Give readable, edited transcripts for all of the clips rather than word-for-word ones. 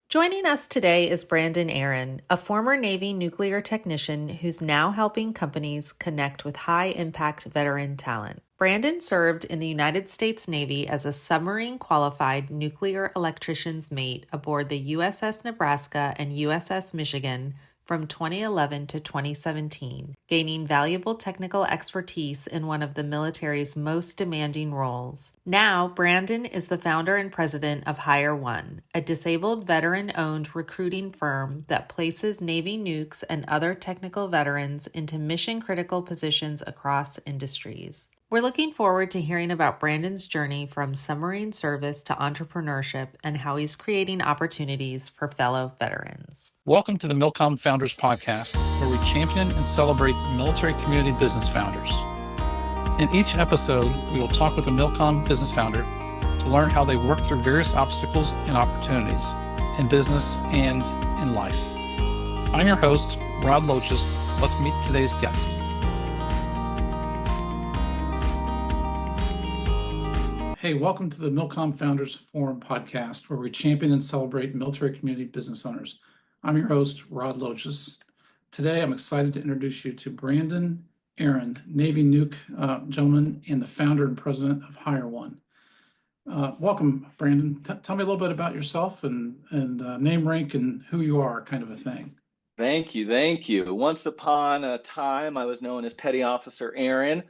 Joining us today is Brandon Aaron, a former Navy nuclear technician who's now helping companies connect with high-impact veteran talent. Brandon served in the United States Navy as a submarine-qualified nuclear electrician's mate aboard the USS Nebraska and USS Michigan from 2011 to 2017, gaining valuable technical expertise in one of the military's most demanding roles. Now, Brandon is the founder and president of Hire One, a disabled veteran-owned recruiting firm that places Navy nukes and other technical veterans into mission-critical positions across industries. We're looking forward to hearing about Brandon's journey from submarine service to entrepreneurship and how he's creating opportunities for fellow veterans. Welcome to the MilCom Founders Podcast, where we champion and celebrate military community business founders. In each episode, we will talk with a MilCom business founder to learn how they work through various obstacles and opportunities in business and in life. I'm your host, Rod Loches. Let's meet today's guest. Hey, welcome to the MilCom Founders Forum podcast, where we champion and celebrate military community business owners. I'm your host, Rod Loches. Today, I'm excited to introduce you to Brandon Aaron, Navy nuke gentleman and the founder and president of Hire One. Welcome, Brandon. Tell me a little bit about yourself and name, rank, and who you are, kind of a thing. Thank you. Once upon a time, I was known as Petty Officer Aaron,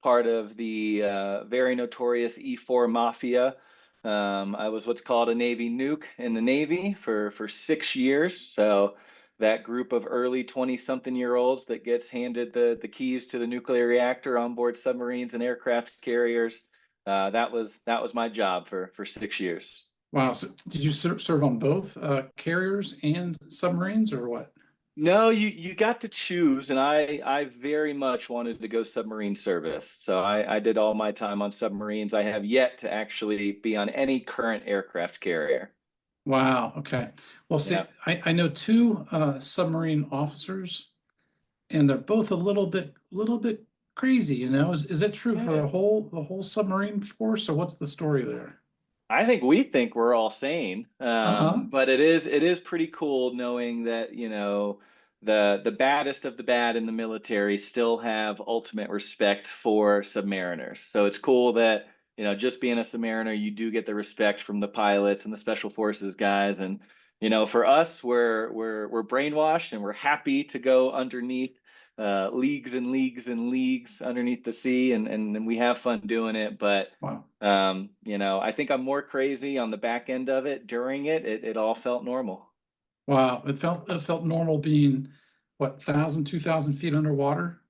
part of the very notorious E4 Mafia. I was what's called a Navy nuke in the Navy for 6 years. So that group of early 20-something-year-olds that gets handed the keys to the nuclear reactor on board submarines and aircraft carriers, that was my job for 6 years. Wow. So did you serve on both carriers and submarines, or what? No, you got to choose, and I very much wanted to go submarine service. So I did all my time on submarines. I have yet to actually be on any current aircraft carrier. Wow. Okay. Well, see, Yeah. I know two submarine officers, and they're both a little bit crazy. Is it true for the whole submarine force, or what's the story there? I think we think we're all sane, Uh-huh. but it is pretty cool knowing that the baddest of the bad in the military still have ultimate respect for submariners. So it's cool that just being a submariner, you do get the respect from the pilots and the special forces guys, and for us, we're brainwashed and we're happy to go underneath leagues and leagues and leagues underneath the sea, and we have fun doing it. But Wow. I think I'm more crazy on the back end of it. During it all felt normal. Wow. It felt normal being what, 1,000, 2,000 feet underwater?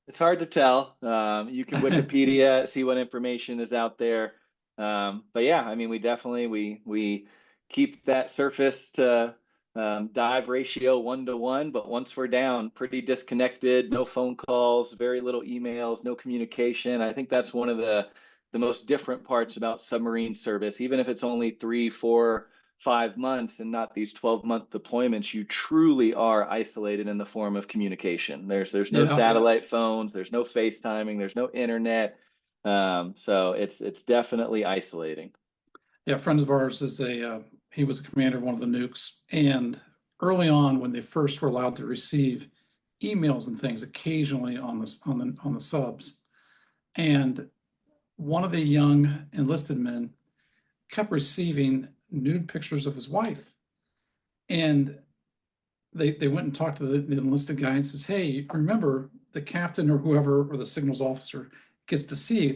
It's hard to tell. You can Wikipedia, see what information is out there. But yeah, I mean, we keep that surface to dive ratio 1-to-1, but once we're down, pretty disconnected, no phone calls, very little emails, no communication. I think that's one of the most different parts about submarine service. Even if it's only 3, 4, 5 months and not these 12-month deployments, you truly are isolated in the form of communication. There's no Yeah. satellite phones, there's no FaceTiming, there's no internet. So it's definitely isolating. Yeah, a friend of ours he was a commander of one of the nukes, and early on, when they first were allowed to receive emails and things occasionally on the subs, and one of the young enlisted men kept receiving nude pictures of his wife, and they went and talked to the enlisted guy and says, "Hey, remember, the captain or whoever or the signals officer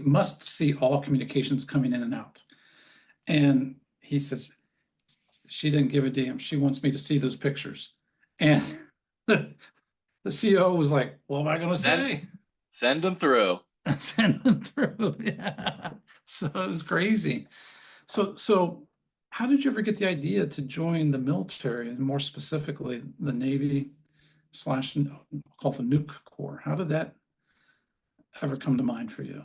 must see all communications coming in and out." And he says, "She didn't give a damn. She wants me to see those pictures." And the CO was like, "What am I going to say?" Send them through. Send them through. Yeah. So it was crazy. So how did you ever get the idea to join the military, and more specifically the Navy slash called the Nuke Corps? How did that ever come to mind for you?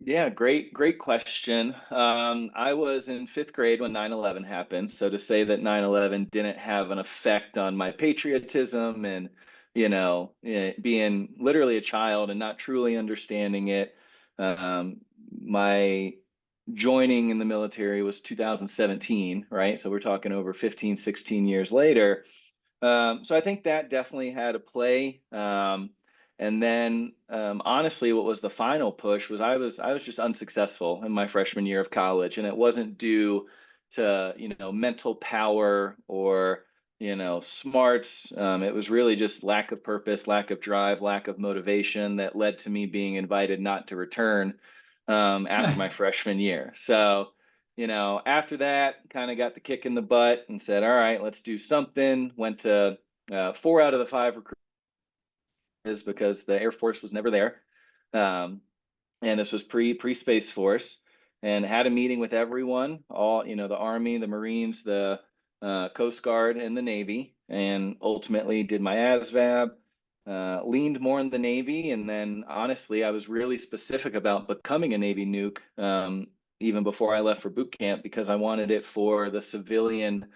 Yeah, great question. I was in 5th grade when 9/11 happened. So to say that 9/11 didn't have an effect on my patriotism and, being literally a child and not truly understanding it, my joining in the military was 2017, right? So we're talking over 15, 16 years later. So I think that definitely had a play. And then honestly, what was the final push was I was just unsuccessful in my freshman year of college, and it wasn't due to, mental power or, smarts. It was really just lack of purpose, lack of drive, lack of motivation that led to me being invited not to return after my freshman year. So, after that, kind of got the kick in the butt and said, all right, let's do something. Went to 4 out of the 5 recruiters because the Air Force was never there. And this was pre Space Force, and had a meeting with everyone, all, the Army, the Marines, the Coast Guard, and the Navy, and ultimately did my ASVAB. Leaned more in the Navy, and then honestly, I was really specific about becoming a Navy nuke even before I left for boot camp, because I wanted it for the civilian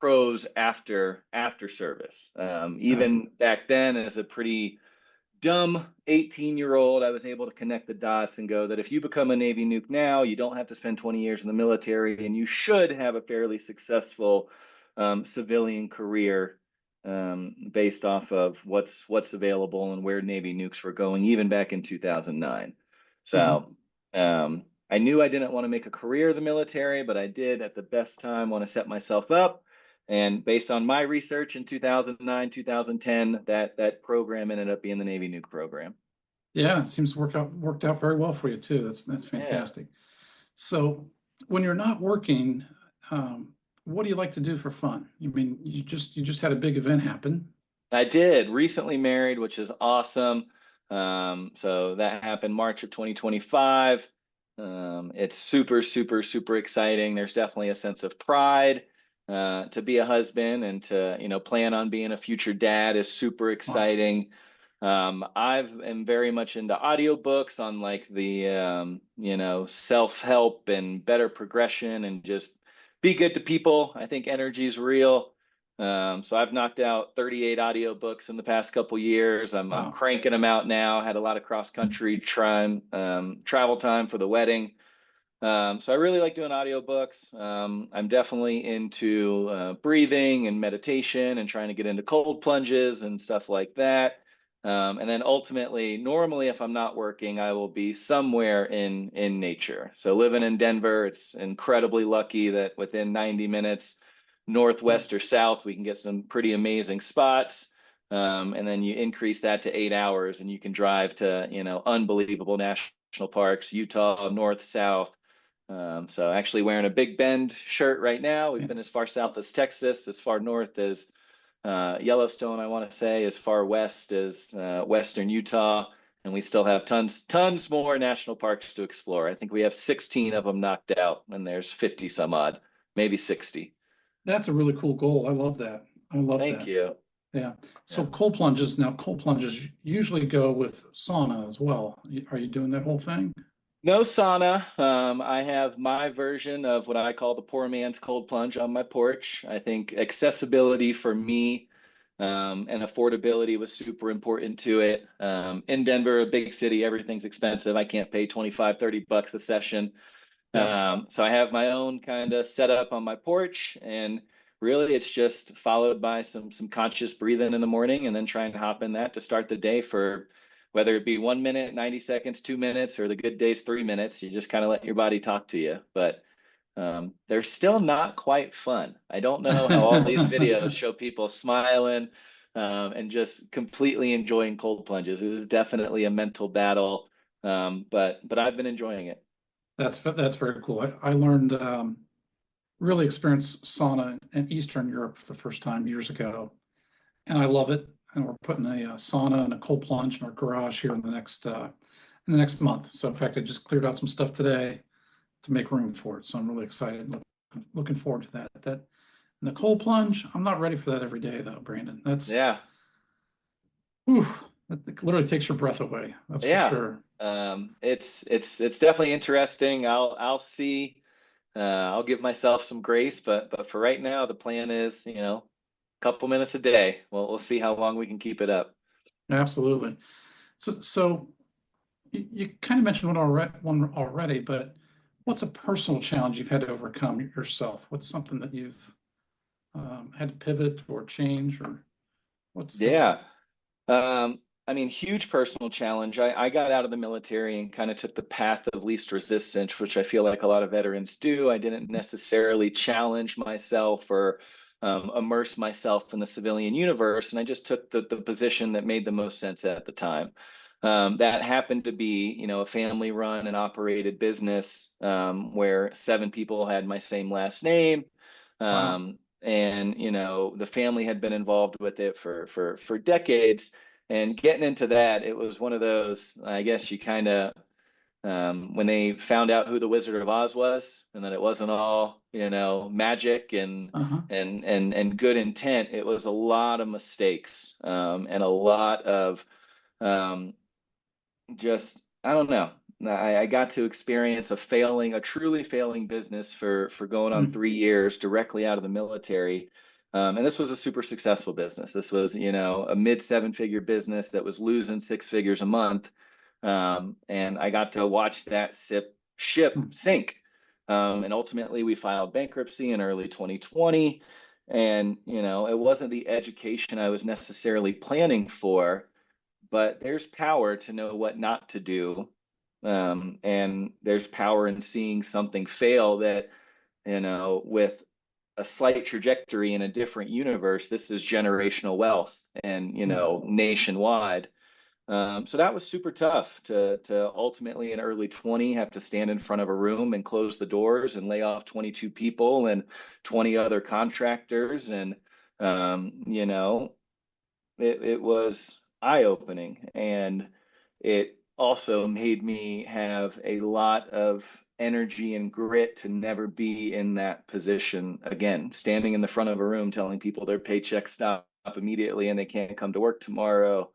pros after service. Even back then, as a pretty dumb 18-year-old, I was able to connect the dots and go that if you become a Navy nuke now, you don't have to spend 20 years in the military, and you should have a fairly successful civilian career based off of what's available and where Navy nukes were going, even back in 2009. So I knew I didn't want to make a career of the military, but I did at the best time want to set myself up. And based on my research in 2009, 2010, that program ended up being the Navy nuke program. Yeah, it seems to worked out very well for you too. That's fantastic. Yeah. So when you're not working, what do you like to do for fun? I mean, you just had a big event happen. I did. Recently married, which is awesome. So that happened March of 2025. It's super, super, super exciting. There's definitely a sense of pride to be a husband, and to, plan on being a future dad is super exciting. I am very much into audiobooks on like the, self-help and better progression and just be good to people. I think energy is real. So I've knocked out 38 audiobooks in the past couple years. I'm cranking them out now. Had a lot of cross-country travel time for the wedding. So I really like doing audiobooks. I'm definitely into breathing and meditation and trying to get into cold plunges and stuff like that. And then ultimately, normally, if I'm not working, I will be somewhere in nature. So living in Denver, it's incredibly lucky that within 90 minutes, northwest or south, we can get some pretty amazing spots. And then you increase that to 8 hours, and you can drive to, unbelievable national parks, Utah, north, south. So actually wearing a Big Bend shirt right now. We've been as far south as Texas, as far north as Yellowstone, I want to say, as far west as western Utah, and we still have tons more national parks to explore. I think we have 16 of them knocked out, and there's 50 some odd, maybe 60. That's a really cool goal. I love that. Thank you. Yeah. So cold plunges usually go with sauna as well. Are you doing that whole thing? No sauna. I have my version of what I call the poor man's cold plunge on my porch. I think accessibility for me and affordability was super important to it. In Denver, a big city, everything's expensive. I can't pay 25, $30 a session. So I have my own kind of setup on my porch, and really it's just followed by some conscious breathing in the morning, and then trying to hop in that to start the day for whether it be 1 minute, 90 seconds, 2 minutes, or the good days, 3 minutes. You just kind of let your body talk to you. But they're still not quite fun. I don't know how all these videos show people smiling and just completely enjoying cold plunges. It is definitely a mental battle, but I've been enjoying it. That's very cool. I learned really experienced sauna in Eastern Europe for the first time years ago, and I love it. And we're putting a sauna and a cold plunge in our garage here in the next month. So in fact, I just cleared out some stuff today to make room for it. So I'm really excited, looking forward to that. And the cold plunge, I'm not ready for that every day though, Brandon. That literally takes your breath away. That's for sure. It's definitely interesting. I'll see. I'll give myself some grace, but for right now, the plan is, couple minutes a day. We'll see how long we can keep it up. Absolutely. So You kind of mentioned one already, but what's a personal challenge you've had to overcome yourself? What's something that you've had to pivot or change, or what's Yeah. Um, I mean, huge personal challenge. I got out of the military and kind of took the path of least resistance, which I feel like a lot of veterans do. I didn't necessarily challenge myself or immerse myself in the civilian universe, and I just took the position that made the most sense at the time. That happened to be, a family-run and operated business where 7 people had my same last name. wow? And the family had been involved with it for decades, and getting into that, it was one of those, I guess you kind of, when they found out who the Wizard of Oz was, and that it wasn't all, magic and Uh-huh. good intent. It was a lot of mistakes, and a lot of um, just, I don't know. I got to experience a truly failing business for going on Mm. 3 years directly out of the military. And this was a super successful business. This was, a mid 7-figure business that was losing 6 figures a month. And I got to watch that ship Mm. sink. And ultimately, we filed bankruptcy in early 2020. And, it wasn't the education I was necessarily planning for, but there's power to know what not to do. And there's power in seeing something fail that, with a slight trajectory in a different universe, this is generational wealth and, Mm. nationwide. So that was super tough to ultimately in early 20 have to stand in front of a room and close the doors and lay off 22 people and 20 other contractors. And, it was eye-opening, and it also made me have a lot of energy and grit to never be in that position again, standing in the front of a room telling people their paychecks stop immediately and they can't come to work tomorrow.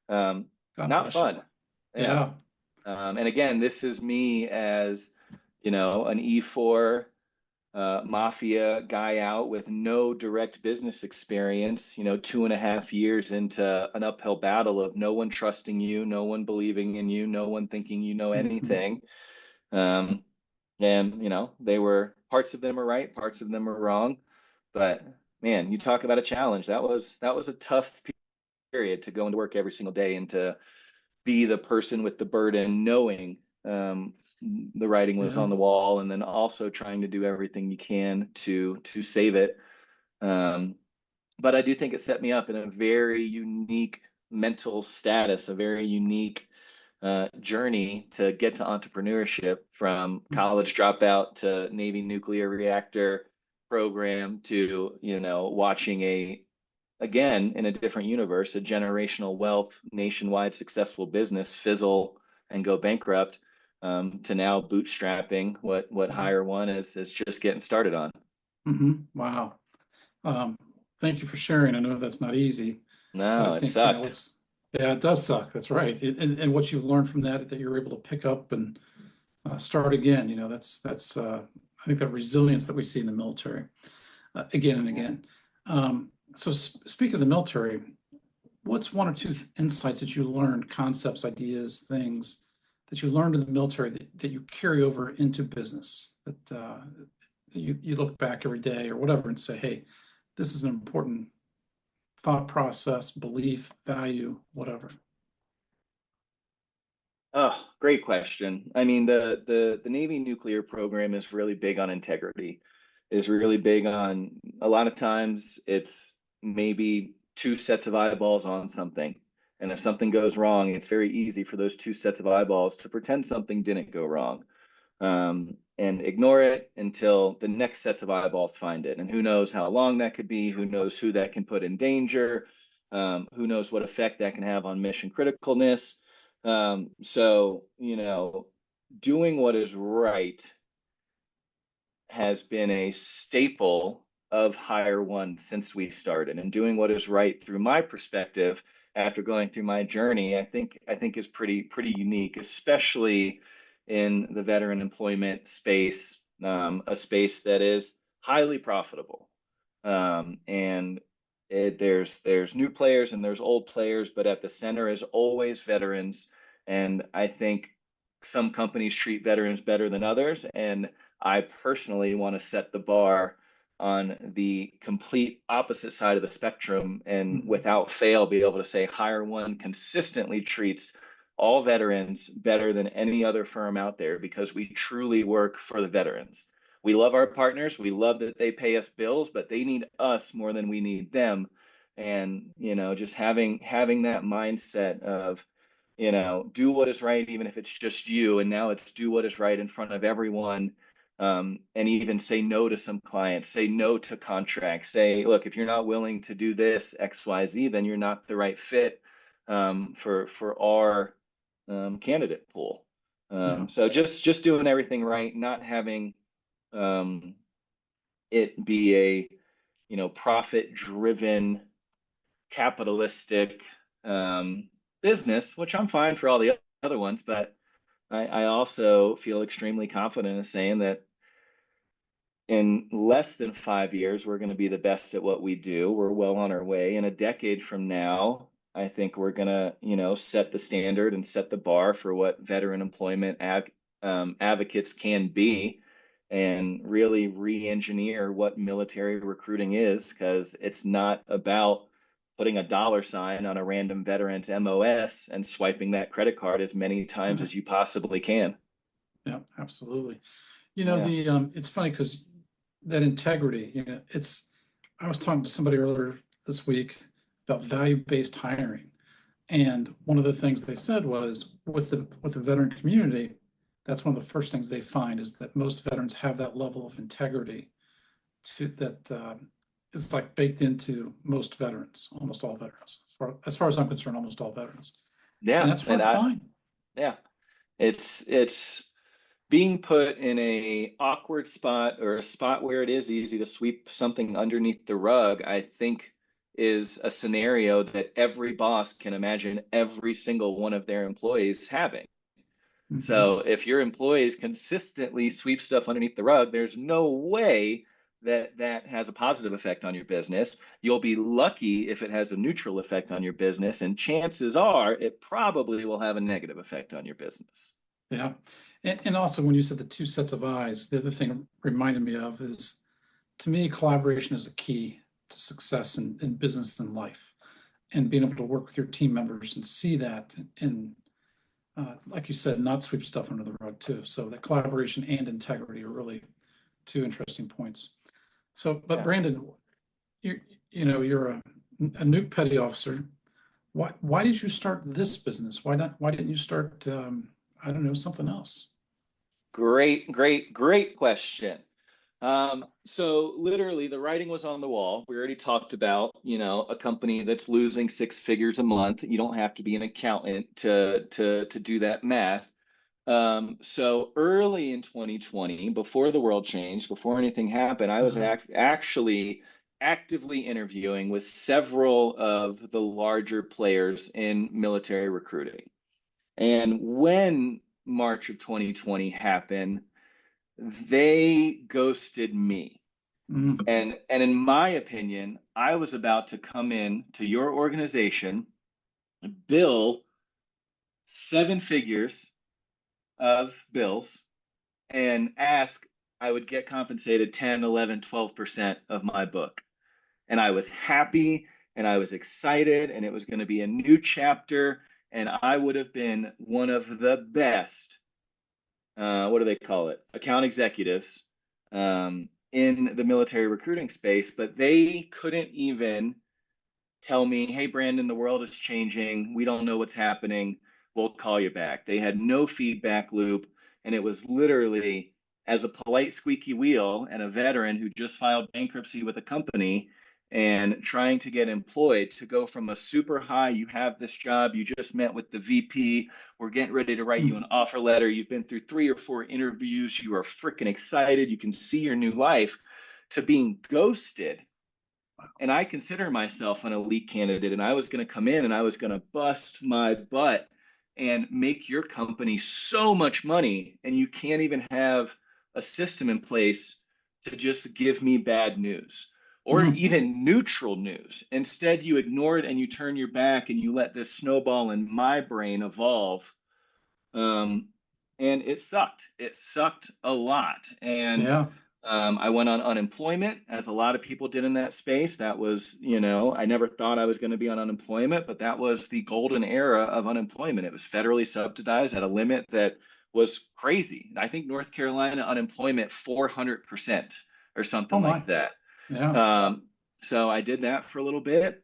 um, God Not bless you. fun. Yeah. Yeah. And again, this is me as an E4 mafia guy out with no direct business experience, 2.5 years into an uphill battle of no one trusting you, no one believing in you, no one thinking you know Mhm. anything. Um, and, they were, parts of them are right, parts of them are wrong. But man, you talk about a challenge. That was a tough period to go into work every single day and to be the person with the burden, knowing the writing was Yeah. on the wall, and then also trying to do everything you can to save it. Um, but I do think it set me up in a very unique mental status, a very unique journey to get to entrepreneurship, from Mm. college dropout to Navy nuclear reactor program to watching again, in a different universe, a generational wealth, nationwide successful business fizzle and go bankrupt, to now bootstrapping what Yeah. Hire One is just getting started on. Wow. Um, Thank you for sharing. I know that's not easy, but I No, it think, sucked. yeah, it does suck. That's right. And what you've learned from that you're able to pick up and start again, that's I think that resilience that we see in the military again and Yeah. again. So speaking of the military, what's one or two insights that you learned, concepts, ideas, things that you learned in the military that you carry over into business that you look back every day or whatever and say, hey, this is an important thought process, belief, value, whatever. Oh, great question. I mean, the Navy nuclear program is really big on integrity, is really big on, a lot of times it's maybe two sets of eyeballs on something. And if something goes wrong, it's very easy for those two sets of eyeballs to pretend something didn't go wrong, and ignore it until the next sets of eyeballs find it. And who knows how long that could be, who knows who that can put in danger, who knows what effect that can have on mission criticalness. So, doing what is right has been a staple of Hire One since we started. And doing what is right, through my perspective, after going through my journey, I think is pretty unique, especially in the veteran employment space, a space that is highly profitable. And there's new players and there's old players, but at the center is always veterans. And I think some companies treat veterans better than others. And I personally want to set the bar on the complete opposite side of the spectrum and without fail be able to say Hire One consistently treats all veterans better than any other firm out there because we truly work for the veterans. We love our partners. We love that they pay us bills, but they need us more than we need them. And, just having that mindset of, do what is right, even if it's just you. And now it's do what is right in front of everyone. And even say no to some clients, say no to contracts, say, look, if you're not willing to do this XYZ, then you're not the right fit for our candidate pool. So just doing everything right, not having it be a profit driven capitalistic business, which I'm fine for all the other ones, but I also feel extremely confident in saying that in less than 5 years, we're going to be the best at what we do. We're well on our way. In a decade from now, I think we're going to, set the standard and set the bar for what veteran employment advocates can be and really re-engineer what military recruiting is, because it's not about putting a dollar sign on a random veteran's MOS and swiping that credit card as many times as you possibly can. Yeah, absolutely. Yeah. It's funny because that integrity, I was talking to somebody earlier this week about value-based hiring. And one of the things they said was with the veteran community, that's one of the first things they find is that most veterans have that level of integrity that is like baked into most veterans, almost all veterans. As far as I'm concerned, almost all veterans. And Yeah. that's hard to find. Yeah, it's being put in a awkward spot or a spot where it is easy to sweep something underneath the rug, I think is a scenario that every boss can imagine every single one of their employees having. So if your employees consistently sweep stuff underneath the rug, there's no way that that has a positive effect on your business. You'll be lucky if it has a neutral effect on your business, and chances are it probably will have a negative effect on your business. Yeah. And also when you said the two sets of eyes, the other thing it reminded me of is, to me, collaboration is a key to success in business and life. And being able to work with your team members and see that and like you said, not sweep stuff under the rug too. So that collaboration and integrity are really two interesting points. So, but Yeah. Brandon, you're a nuke petty officer. Why did you start this business? Why didn't you start I don't know, something else? Great question. So literally the writing was on the wall. We already talked about, a company that's losing six figures a month. You don't have to be an accountant to do that math. So early in 2020, before the world changed, before anything happened, I was actually actively interviewing with several of the larger players in military recruiting. And when March of 2020 happened, they ghosted me. Mm, And in my opinion, I was about to come in to your organization, bill seven figures of bills, and ask I would get compensated 10, 11, 12% of my book. And I was happy and I was excited, and it was going to be a new chapter, and I would have been one of the best, what do they call it? Account executives in the military recruiting space, but they couldn't even tell me, hey, Brandon, the world is changing. We don't know what's happening. We'll call you back. They had no feedback loop. And it was literally, as a polite squeaky wheel and a veteran who just filed bankruptcy with a company and trying to get employed, to go from a super high, you have this job, you just met with the VP, we're getting ready to write you an offer letter, you've been through 3 or 4 interviews, you are freaking excited, you can see your new life, to being ghosted. And I consider myself an elite candidate, and I was going to come in and I was going to bust my butt and make your company so much money, and you can't even have a system in place to just give me bad news or even neutral news. Instead, you ignore it and you turn your back and you let this snowball in my brain evolve And it sucked. It sucked a lot. And Yeah. I went on unemployment, as a lot of people did in that space. That was, I never thought I was going to be on unemployment, but that was the golden era of unemployment. It was federally subsidized at a limit that was crazy. I think North Carolina unemployment 400% or Oh something my. like that. Yeah. So I did that for a little bit,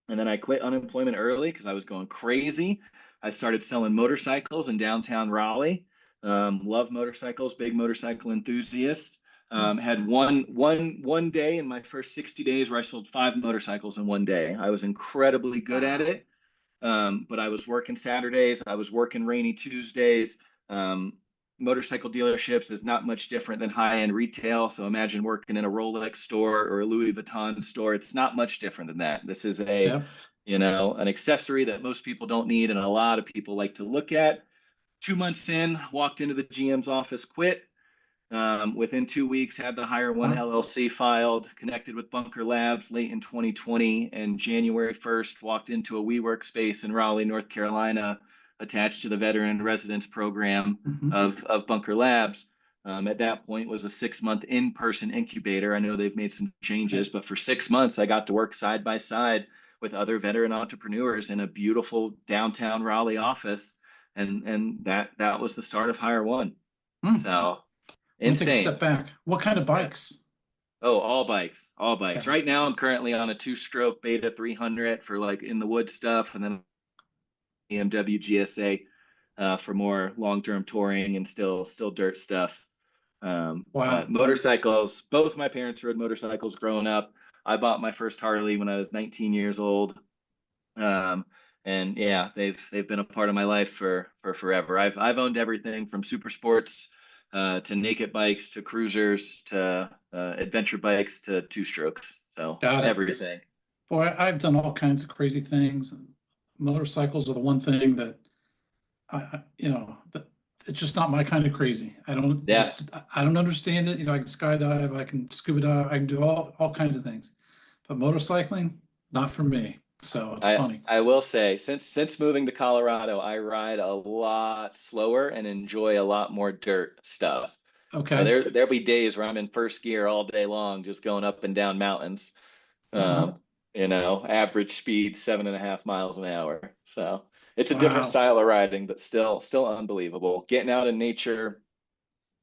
and then I quit unemployment early because I was going crazy. I started selling motorcycles in downtown Raleigh. Love motorcycles, big motorcycle enthusiast. Had one day in my first 60 days where I sold 5 motorcycles in one day. I was incredibly good at Wow. it. But I was working Saturdays, I was working rainy Tuesdays. Um, Motorcycle dealerships is not much different than high-end retail. So imagine working in a Rolex store or a Louis Vuitton store. It's not much different than that. This is Yep. an accessory that most people don't need and a lot of people like to look at. 2 months in, walked into the GM's office, quit. Within 2 weeks, had the Hire One Wow. LLC filed, connected with Bunker Labs late in 2020, and January 1st walked into a WeWork space in Raleigh, North Carolina, attached to the Veteran Residence Program Hmm. of Bunker Labs. At that point, was a 6-month in-person incubator. I know they've made some changes, but for 6 months, I got to work side by side with other veteran entrepreneurs in a beautiful downtown Raleigh office, and that was the start of Hire One. Hmm. So. Let me take a Insane. step back. What kind of Yeah. bikes? Oh, all bikes, all bikes. Okay. Right now, I'm currently on a two-stroke Beta 300 for like in the wood stuff, and then BMW GSA for more long-term touring and still dirt stuff. But Wow. motorcycles, both my parents rode motorcycles growing up. I bought my first Harley when I was 19 years old. Um, and yeah, they've been a part of my life for forever. I've owned everything from super sports to naked bikes to cruisers to adventure bikes to two strokes. So Got it. everything. Boy, I've done all kinds of crazy things. Motorcycles are the one thing that that it's just not my kind of crazy. Yeah. I don't understand it. I can skydive, I can scuba dive, I can do all kinds of things. But motorcycling, not for me. So it's I funny. I will say since moving to Colorado, I ride a lot slower and enjoy a lot more dirt stuff. So Okay. there'll be days where I'm in first gear all day long, just going up and down mountains. Uh-huh. Average speed 7.5 miles an hour. So it's a different Wow. style of riding, but still unbelievable. Getting out in nature,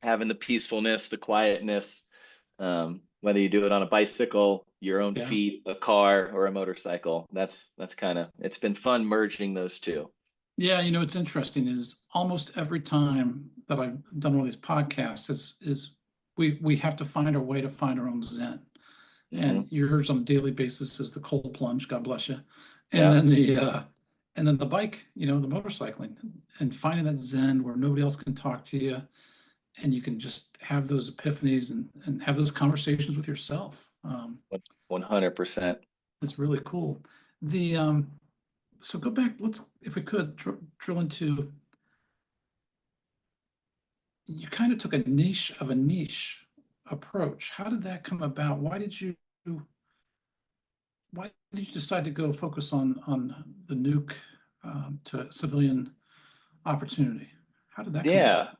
having the peacefulness, the quietness, whether you do it on a bicycle, your own Yeah. feet, a car, or a motorcycle. That's kind of it's been fun merging those two. Yeah, it's interesting is almost every time that I've done one of these podcasts is we have to find our way to find our own Zen. And Hmm. yours on a daily basis is the cold plunge, God bless you. And Yeah. then the bike, the motorcycling and finding that Zen where nobody else can talk to you and you can just have those epiphanies and have those conversations with yourself. 100%. It's really cool. The So go back, let's, if we could, drill into, you kind of took a niche approach. How did that come about? Why did you decide to go focus on the nuke to civilian opportunity? How did that come Yeah. about?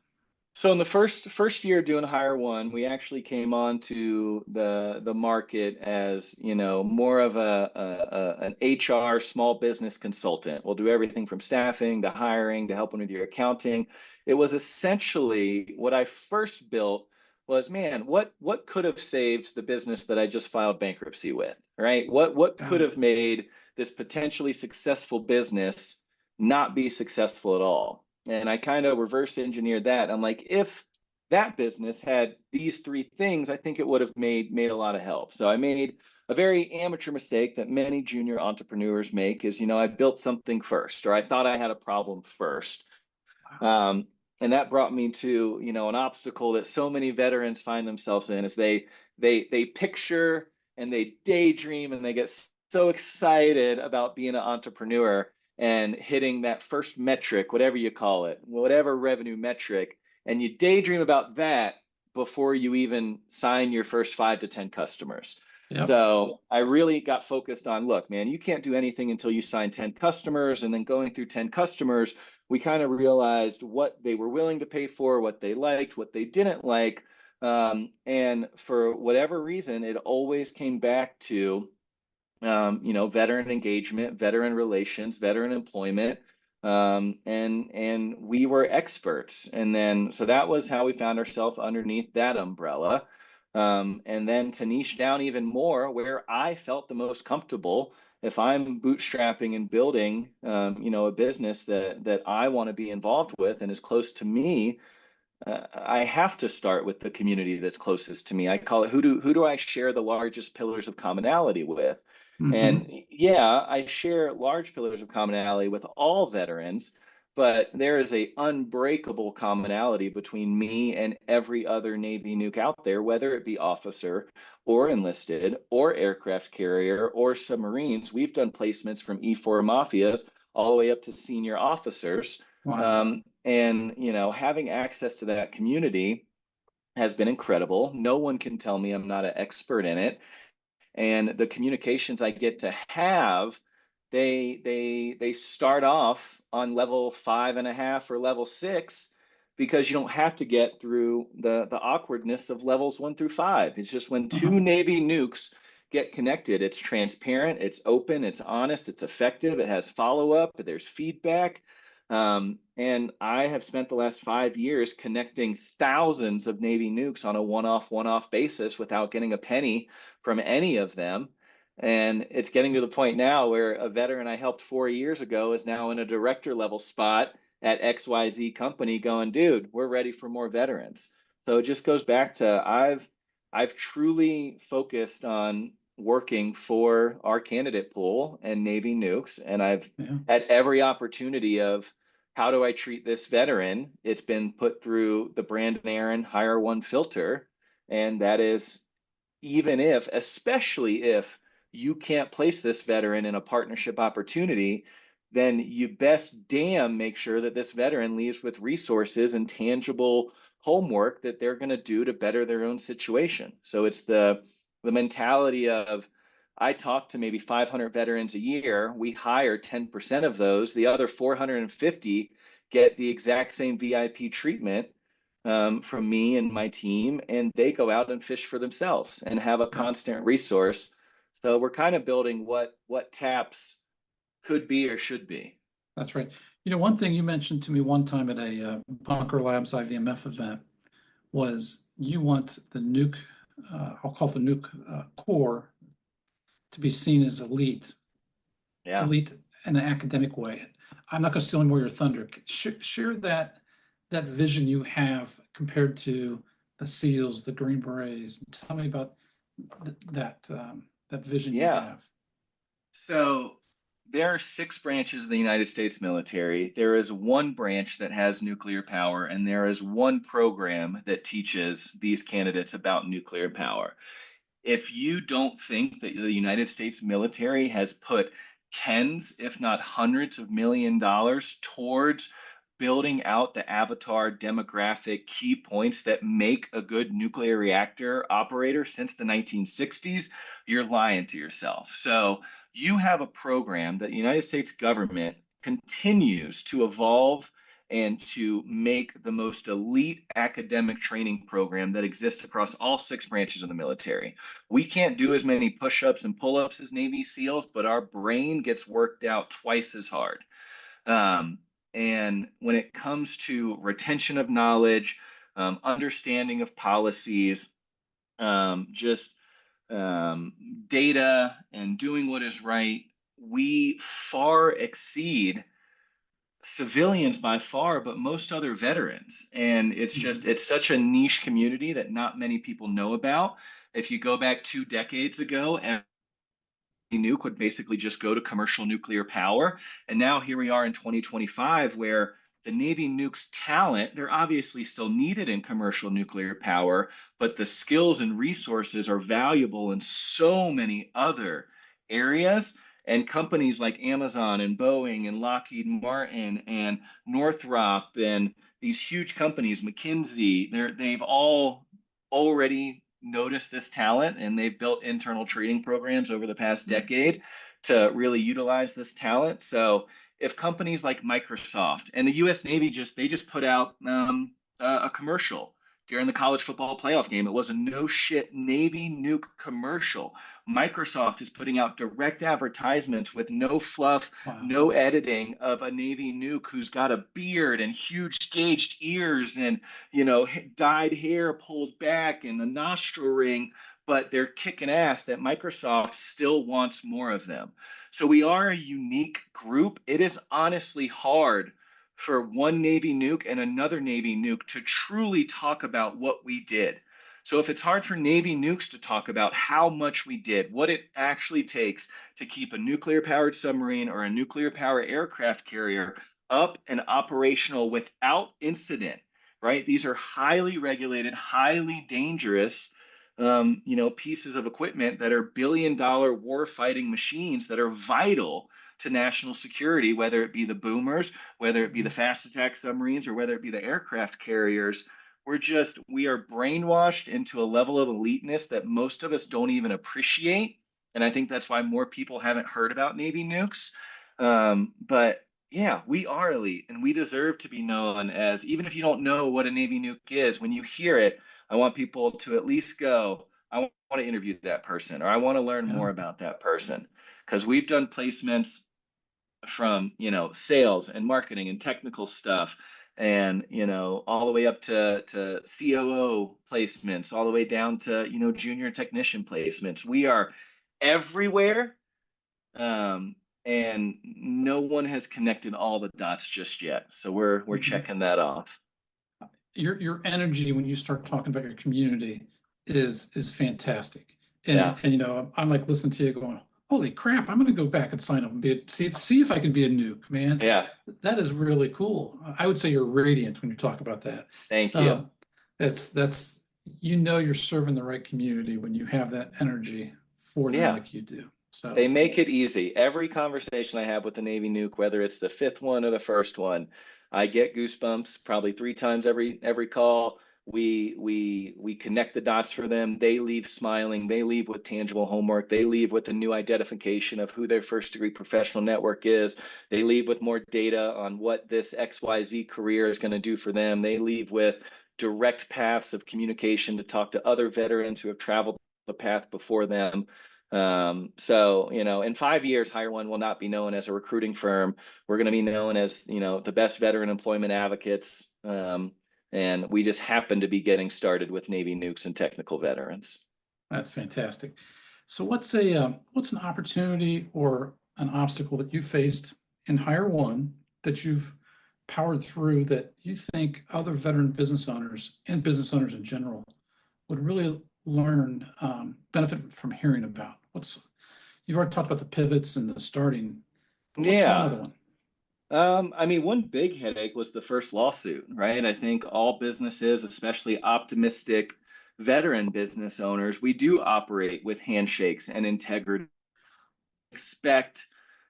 So in the first year doing Hire One, we actually came on to the market as, more of an HR small business consultant. We'll do everything from staffing to hiring to helping with your accounting. It was essentially what I first built was, man, what could have saved the business that I just filed bankruptcy with, right? What could Got it. have made this potentially successful business not be successful at all? And I kind of reverse engineered that. I'm like, if that business had these three things, I think it would have made a lot of help. So I made a very amateur mistake that many junior entrepreneurs make is, I built something first, or I thought I had a problem first. Wow. And that brought me to, an obstacle that so many veterans find themselves in is they picture and they daydream and they get so excited about being an entrepreneur and hitting that first metric, whatever you call it, whatever revenue metric, and you daydream about that before you even sign your first 5 to 10 customers. Yep. So I really got focused on, look, man, you can't do anything until you sign 10 customers, and then going through 10 customers, we kind of realized what they were willing to pay for, what they liked, what they didn't like. And for whatever reason, it always came back to, veteran engagement, veteran relations, veteran employment. And we were experts. And then, so that was how we found ourselves underneath that umbrella. And then to niche down even more where I felt the most comfortable. If I'm bootstrapping and building, a business that I want to be involved with and is close to me, I have to start with the community that's closest to me. I call it, who do I share the largest pillars of commonality with? Mm-hmm. And yeah, I share large pillars of commonality with all veterans, but there is a unbreakable commonality between me and every other Navy nuke out there, whether it be officer or enlisted or aircraft carrier or submarines. We've done placements from E4 mafias all the way up to senior officers. Wow. And having access to that community has been incredible. No one can tell me I'm not an expert in it. And the communications I get to have, they start off on level 5.5 or level 6, because you don't have to get through the awkwardness of levels 1 through 5. It's just when Uh-huh. two Navy nukes get connected, it's transparent, it's open, it's honest, it's effective, it has follow-up, there's feedback. And I have spent the last 5 years connecting thousands of Navy nukes on a one-off basis without getting a penny from any of them. And it's getting to the point now where a veteran I helped 4 years ago is now in a director level spot at XYZ company going, dude, we're ready for more veterans. So it just goes back to I've truly focused on working for our candidate pool and Navy nukes, and I've Yeah. had every opportunity of how do I treat this veteran? It's been put through the Brandon Aaron Hire One filter, and that is, even if, especially if you can't place this veteran in a partnership opportunity, then you best damn make sure that this veteran leaves with resources and tangible homework that they're going to do to better their own situation. So it's the mentality of, I talk to maybe 500 veterans a year. We hire 10% of those. The other 450 get the exact same VIP treatment from me and my team, and they go out and fish for themselves and have a Yeah. constant resource. So we're kind of building what TAPS could be or should be. That's right. One thing you mentioned to me one time at a Bunker Labs IVMF event was you want the nuke, I'll call it the nuke core, to be seen as elite, Yeah. elite in an academic way. I'm not going to steal any more of your thunder. Share that vision you have compared to the SEALs, the Green Berets. Tell me about that vision you Yeah. have. So there are 6 branches of the United States military. There is one branch that has nuclear power, and there is one program that teaches these candidates about nuclear power. If you don't think that the United States military has put tens, if not hundreds of $1 million towards building out the avatar demographic key points that make a good nuclear reactor operator since the 1960s, you're lying to yourself. So you have a program that the United States government continues to evolve and to make the most elite academic training program that exists across all 6 branches of the military. We can't do as many push-ups and pull-ups as Navy SEALs, but our brain gets worked out twice as hard. Um, and when it comes to retention of knowledge, understanding of policies, just data and doing what is right, we far exceed civilians by far, but most other veterans. And it's such a niche community that not many people know about. If you go back 2 decades ago, nuke would basically just go to commercial nuclear power. And now here we are in 2025, where the Navy nukes talent, they're obviously still needed in commercial nuclear power, but the skills and resources are valuable in so many other areas. And companies like Amazon and Boeing and Lockheed Martin and Northrop and these huge companies, McKinsey, they've all already noticed this talent, and they've built internal training programs over the past decade to really utilize this talent. So if companies like Microsoft and the U.S. Navy they just put out a commercial during the college football playoff game. It was a no shit Navy nuke commercial. Microsoft is putting out direct advertisements with no fluff, Wow. no editing of a Navy nuke who's got a beard and huge gauged ears and, dyed hair pulled back and a nostril ring, but they're kicking ass that Microsoft still wants more of them. So we are a unique group. It is honestly hard for one Navy nuke and another Navy nuke to truly talk about what we did. So if it's hard for Navy nukes to talk about how much we did, what it actually takes to keep a nuclear powered submarine or a nuclear powered aircraft carrier up and operational without incident, right? These are highly regulated, highly dangerous pieces of equipment that are billion-dollar war-fighting machines that are vital to national security, whether it be the boomers, whether it be the fast attack submarines, or whether it be the aircraft carriers. We are brainwashed into a level of eliteness that most of us don't even appreciate. And I think that's why more people haven't heard about Navy nukes. But yeah, we are elite and we deserve to be known as, even if you don't know what a Navy nuke is, when you hear it, I want people to at least go, I want to interview that person, or I want to learn more about that person. Because we've done placements from, sales and marketing and technical stuff, and, all the way up to COO placements, all the way down to, junior technician placements. We are everywhere. And no one has connected all the dots just yet. So we're checking that off. Your energy when you start talking about your community is fantastic. And Yeah. and I'm like listening to you going, holy crap, I'm gonna go back and sign up and see if I can be a nuke, man. Yeah. That is really cool. I would say you're radiant when you talk about that. Thank you. That's you're serving the right community when you have that energy for them Yeah. like you do. So They make it easy. Every conversation I have with the Navy nuke, whether it's the fifth one or the first one, I get goosebumps probably 3 times every call. We connect the dots for them. They leave smiling. They leave with tangible homework. They leave with a new identification of who their first degree professional network is. They leave with more data on what this XYZ career is going to do for them. They leave with direct paths of communication to talk to other veterans who have traveled the path before them. So, in 5 years, Hire One will not be known as a recruiting firm. We're going to be known as, the best veteran employment advocates. And we just happen to be getting started with Navy nukes and technical veterans. that's fantastic. So what's an opportunity or an obstacle that you faced in Hire One that you've powered through that you think other veteran business owners and business owners in general would really learn, benefit from hearing about? You've already talked about the pivots and the starting, but what's one Yeah. other one? One big headache was the first lawsuit, right? I think all businesses, especially optimistic veteran business owners, we do operate with handshakes and integrity.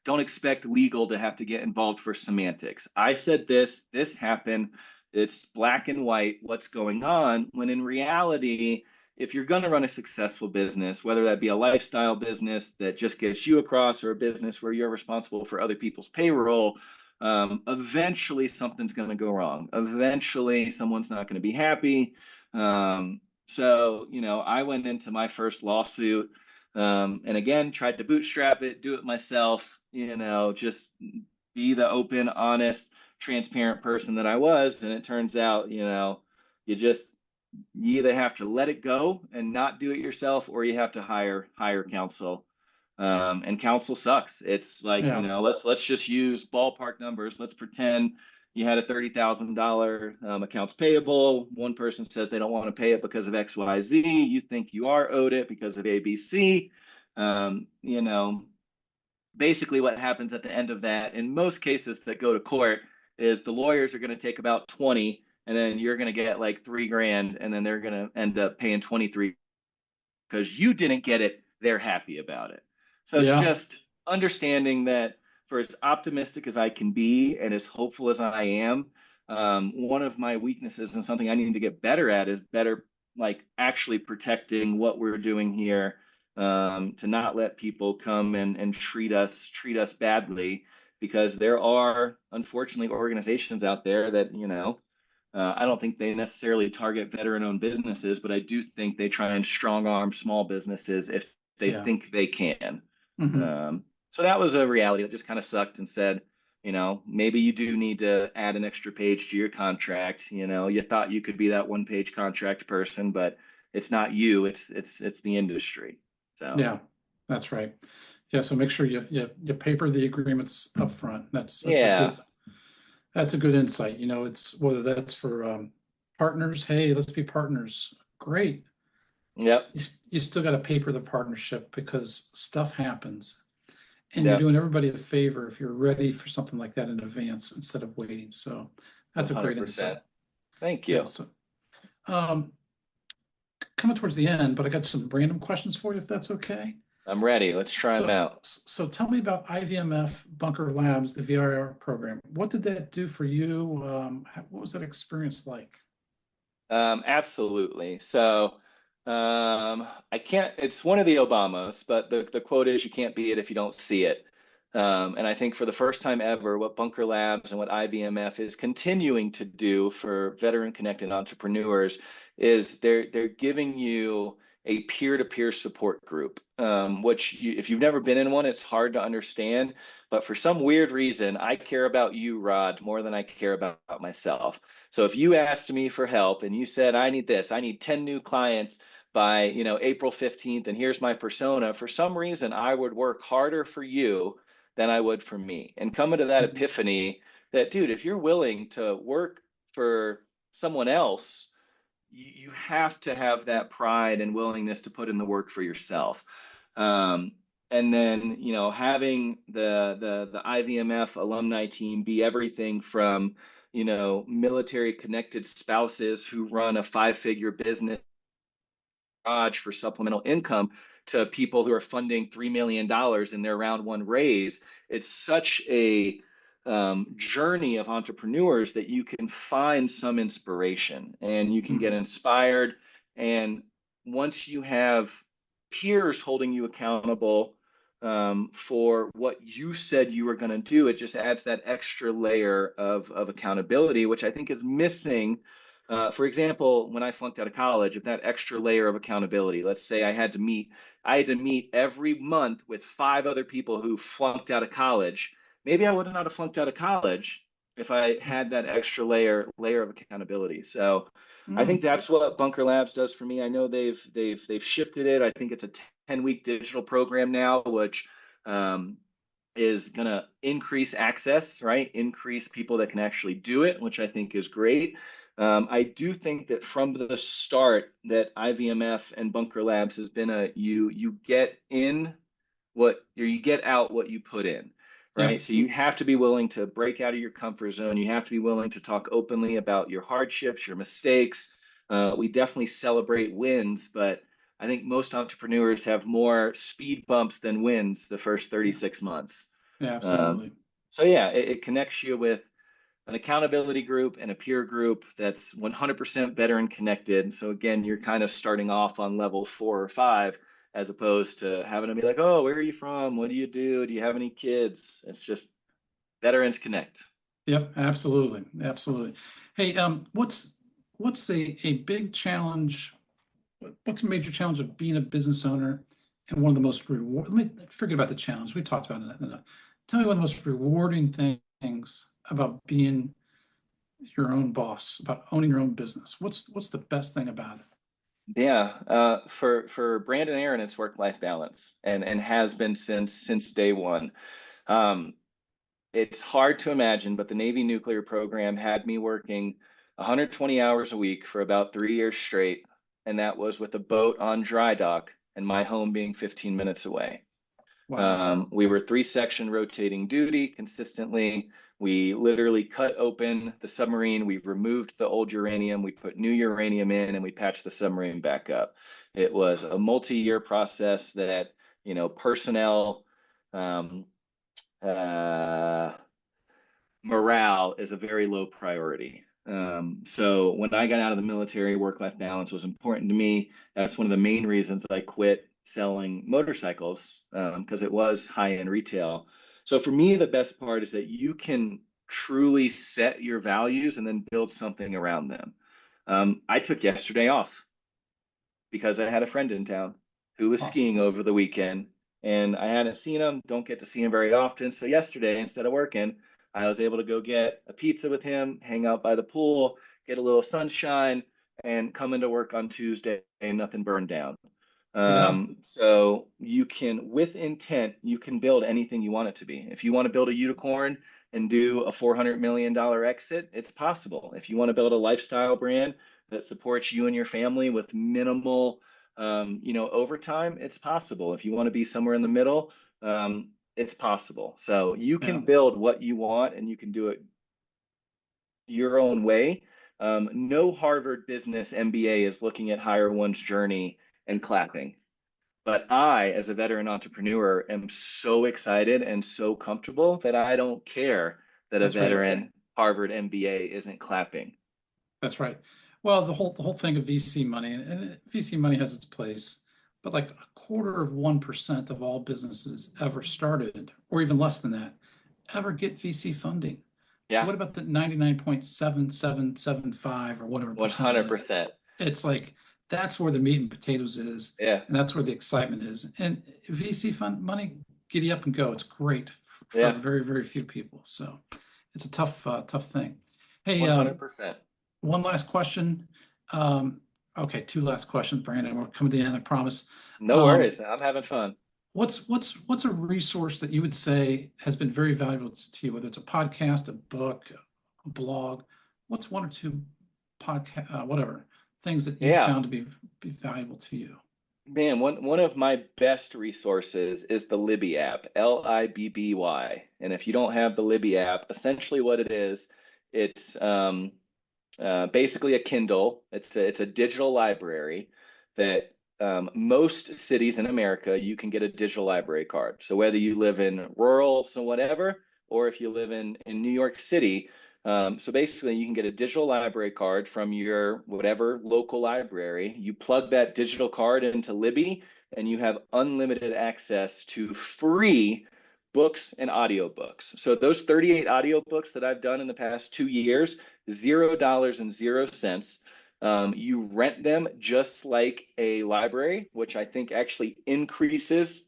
Don't expect legal to have to get involved for semantics. I said this happened, it's black and white, what's going on, when in reality, if you're going to run a successful business, whether that be a lifestyle business that just gets you across or a business where you're responsible for other people's payroll, eventually something's going to go wrong. Eventually someone's not going to be happy. So, I went into my first lawsuit, and again, tried to bootstrap it, do it myself, just be the open, honest, transparent person that I was. And it turns out, you either have to let it go and not do it yourself, or you have to hire counsel. And counsel sucks. It's like, Yeah. let's just use ballpark numbers. Let's pretend you had a $30,000 accounts payable. One person says they don't want to pay it because of XYZ. You think you are owed it because of ABC. Basically what happens at the end of that, in most cases that go to court, is the lawyers are going to take about 20, and then you're going to get like $3,000, and then they're going to end up paying 23 because you didn't get it. They're happy about it. So it's just understanding that, for as optimistic as I can be and as hopeful as I am, one of my weaknesses and something I need to get better at is like actually protecting what we're doing here, to not let people come and treat us badly. because there are unfortunately organizations out there that, I don't think they necessarily target veteran-owned businesses, but I do think they try and strong arm small businesses if they Yeah. think they can. Hmm. So that was a reality that just kind of sucked and said, maybe you do need to add an extra page to your contract. You thought you could be that one-page contract person, but it's not you, it's the industry. So Yeah, that's right. Yeah, so make sure you paper the agreements up front. yeah. That's a good insight. It's whether that's for partners. Hey, let's be partners. Great. Yep. You still got to paper the partnership because stuff happens, and you're Yep. doing everybody a favor if you're ready for something like that in advance instead of waiting. So that's a great 100%. insight. Thank Yeah. you. So um, coming towards the end, but I got some random questions for you if that's okay. I'm ready. Let's try them So, out. so tell me about IVMF Bunker Labs, the VIR program. What did that do for you? What was that experience like? Absolutely. So I can't, it's one of the Obamas, but the quote is you can't be it if you don't see it. And I think for the first time ever, what Bunker Labs and what IBMF is continuing to do for veteran connected entrepreneurs is they're giving you a peer-to-peer support group, which if you've never been in one, it's hard to understand. But for some weird reason, I care about you, Rod, more than I care about myself. So if you asked me for help and you said, I need this, I need 10 new clients by, April 15th, and here's my persona, for some reason, I would work harder for you than I would for me. And coming to that Mhm. epiphany that, dude, if you're willing to work for someone else, you have to have that pride and willingness to put in the work for yourself. Um, and then, having the IVMF alumni team be everything from, military connected spouses who run a 5-figure business garage for supplemental income to people who are funding $3 million in their round one raise. It's such a journey of entrepreneurs that you can find some inspiration and you can get Mhm. inspired. And once you have peers holding you accountable for what you said you were going to do, it just adds that extra layer of accountability, which I think is missing. For example, when I flunked out of college, if that extra layer of accountability, let's say I had to meet every month with 5 other people who flunked out of college. Maybe I would not have flunked out of college if I had that extra layer of accountability. So I think Mm. that's what Bunker Labs does for me. I know they've shifted it. I think it's a 10-week digital program now, which is going to increase access, right? Increase people that can actually do it, which I think is great. I do think that from the start that IVMF and Bunker Labs has been you get in what or you get out what you put in, right? Yep. So you have to be willing to break out of your comfort zone. You have to be willing to talk openly about your hardships, your mistakes. We definitely celebrate wins, but I think most entrepreneurs have more speed bumps than wins the first Yeah. 36 months. Yeah, Um, absolutely. so yeah, it connects you with an accountability group and a peer group that's 100% veteran connected. So again, you're kind of starting off on level 4 or 5, as opposed to having to be like, oh, where are you from? What do you do? Do you have any kids? It's just veterans connect. Yep, absolutely. Absolutely. Hey, what's a big challenge? What's a major challenge of being a business owner and one of the most reward? Let me forget about the challenge. We talked about it. Tell me one of the most rewarding things about being your own boss, about owning your own business. What's the best thing about it? Yeah, for Brandon Aaron, it's work-life balance and has been since day one. Um, it's hard to imagine, but the Navy nuclear program had me working 120 hours a week for about 3 years straight, and that was with a boat on dry dock and my home being 15 minutes away. Wow. We were 3-section rotating duty consistently. We literally cut open the submarine. We removed the old uranium. We put new uranium in, and we patched the submarine back up. It was a multi-year process that, personnel, um, uh, morale is a very low priority. So when I got out of the military, work-life balance was important to me. That's one of the main reasons I quit selling motorcycles because it was high-end retail. So for me, the best part is that you can truly set your values and then build something around them. I took yesterday off because I had a friend in town who was Awesome. skiing over the weekend and I hadn't seen him, don't get to see him very often. So yesterday, instead of working, I was able to go get a pizza with him, hang out by the pool, get a little sunshine, and come into work on Tuesday and nothing burned down. Yeah. So you can, with intent, you can build anything you want it to be. If you want to build a unicorn and do a $400 million exit, it's possible. If you want to build a lifestyle brand that supports you and your family with minimal, overtime, it's possible. If you want to be somewhere in the middle, it's possible. So you Yeah. can build what you want and you can do it your own way. No Harvard Business MBA is looking at Hire One's journey and clapping. But I, as a veteran entrepreneur, am so excited and so comfortable that I don't care that a That's right. veteran Harvard MBA isn't clapping. That's right. Well, the whole thing of VC money, and VC money has its place, but like 1/4% of all businesses ever started, or even less than that, ever get VC funding. Yeah, What about the 99.7775 or whatever percent it is? 100%. It's like that's where the meat and potatoes is, Yeah, and that's where the excitement is. And VC fund money, giddy up and go. It's great for yeah, very, very few people. So it's a tough thing. Hey, 100%. one last question. Um, okay, two last questions, Brandon. We're coming to the end, I promise. No Um, worries. I'm having fun. what's a resource that you would say has been very valuable to you, whether it's a podcast, a book, a blog? What's one or two podcast, whatever things that you Yeah, found to be valuable to you? man, one of my best resources is the Libby app, Libby. And if you don't have the Libby app, essentially what it is, it's basically a Kindle. It's a digital library that most cities in America, you can get a digital library card. So whether you live in rural, so whatever, or if you live in New York City, so basically you can get a digital library card from your whatever local library. You plug that digital card into Libby, and you have unlimited access to free books and audiobooks. So those 38 audiobooks that I've done in the past 2 years, $0.00. You rent them just like a library, which I think actually increases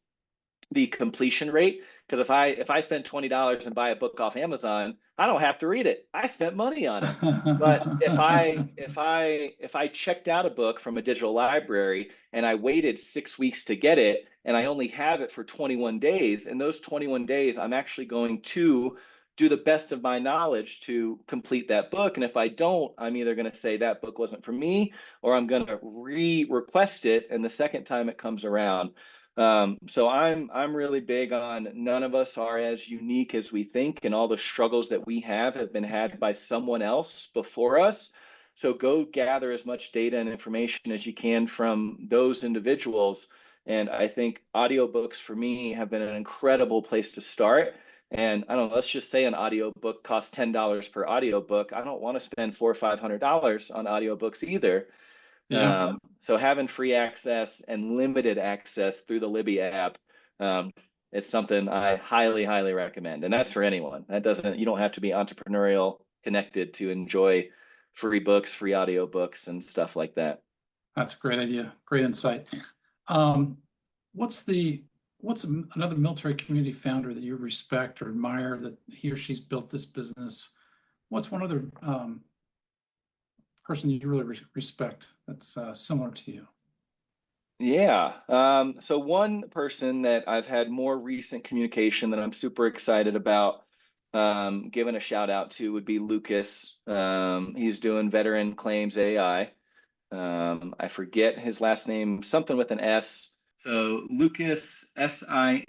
the completion rate. Because if I spend $20 and buy a book off Amazon, I don't have to read it. I spent money on it. But if I checked out a book from a digital library and I waited 6 weeks to get it, and I only have it for 21 days, in those 21 days, I'm actually going to do the best of my knowledge to complete that book. And if I don't, I'm either going to say that book wasn't for me, or I'm going to re-request it. And the second time it comes around, so I'm really big on none of us are as unique as we think, and all the struggles that we have been had by someone else before us. So go gather as much data and information as you can from those individuals. And I think audiobooks for me have been an incredible place to start. And I don't know, let's just say an audiobook costs $10 per audiobook. I don't want to spend $400 or $500 on audiobooks either. Yeah, So having free access and limited access through the Libby app, it's something I highly, highly recommend. And that's for anyone. You don't have to be entrepreneurial connected to enjoy free books, free audiobooks, and stuff like that. that's a great idea. Great insight. Um, what's the what's another military community founder that you respect or admire that he or she's built this business? What's one other person you really respect that's similar to you? Yeah. So one person that I've had more recent communication that I'm super excited about, giving a shout out to would be Lucas. He's doing veteran claims AI. I forget his last name, something with an S. So Lucas, Simianer,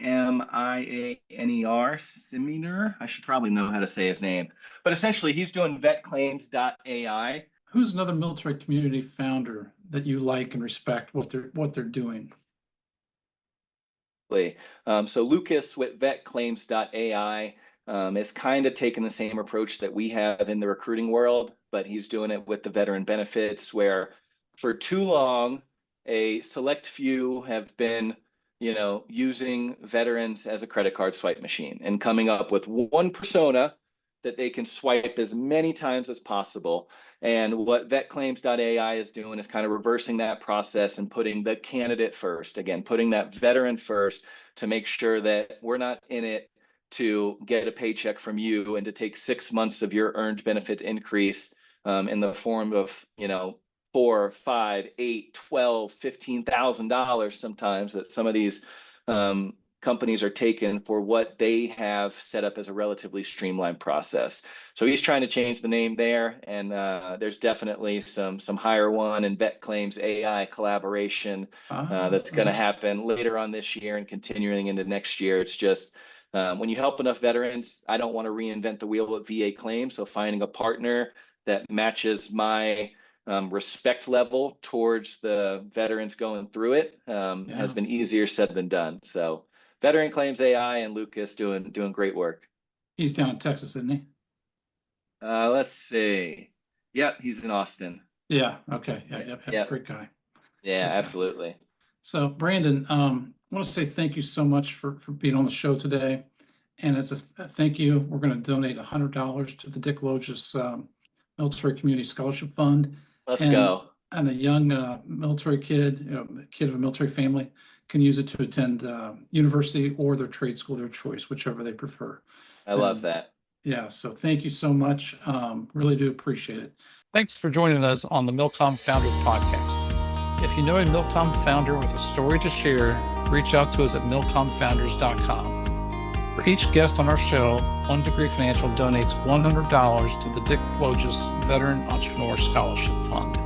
Siminer. I should probably know how to say his name. But essentially, he's doing vetclaims.ai. Who's another military community founder that you like and respect what they're doing? So Lucas with vetclaims.ai is kind of taking the same approach that we have in the recruiting world, but he's doing it with the veteran benefits, where for too long, a select few have been using veterans as a credit card swipe machine and coming up with one persona that they can swipe as many times as possible. And what vetclaims.ai is doing is kind of reversing that process and putting the candidate first, again, putting that veteran first to make sure that we're not in it to get a paycheck from you and to take 6 months of your earned benefit increase in the form of, $4, 5, 8, 12, $15,000 sometimes that some of these companies are taking for what they have set up as a relatively streamlined process. So he's trying to change the name there, and there's definitely some Hire One and Vet Claims AI collaboration that's going to happen later on this year and continuing into next year. It's just when you help enough veterans, I don't want to reinvent the wheel with VA claims. So finding a partner that matches my respect level towards the veterans going through it has been easier said than done. So Veteran Claims AI and Lucas doing great work. He's down in Texas, isn't he? Let's see. Yep, he's in Austin. Yeah. Okay. Yeah. Great guy. Yeah, okay. Absolutely. So Brandon, I want to say thank you so much for being on the show today. And as a thank you, we're going to donate $100 to the Dick Logis Military Community Scholarship Fund. Let's go. And a young military kid, kid of a military family, can use it to attend university or their trade school, their choice, whichever they prefer. I love that. Yeah, so thank you so much. Really do appreciate it. Thanks for joining us on the MilCom Founders Podcast. If you know a MilCom founder with a story to share, reach out to us at milcomfounders.com. For each guest on our show, One Degree Financial donates $100 to the Dick Logis Veteran Entrepreneur Scholarship Fund,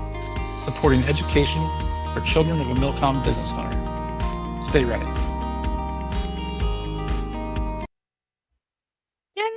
supporting education for children of a MilCom business owner. Stay ready.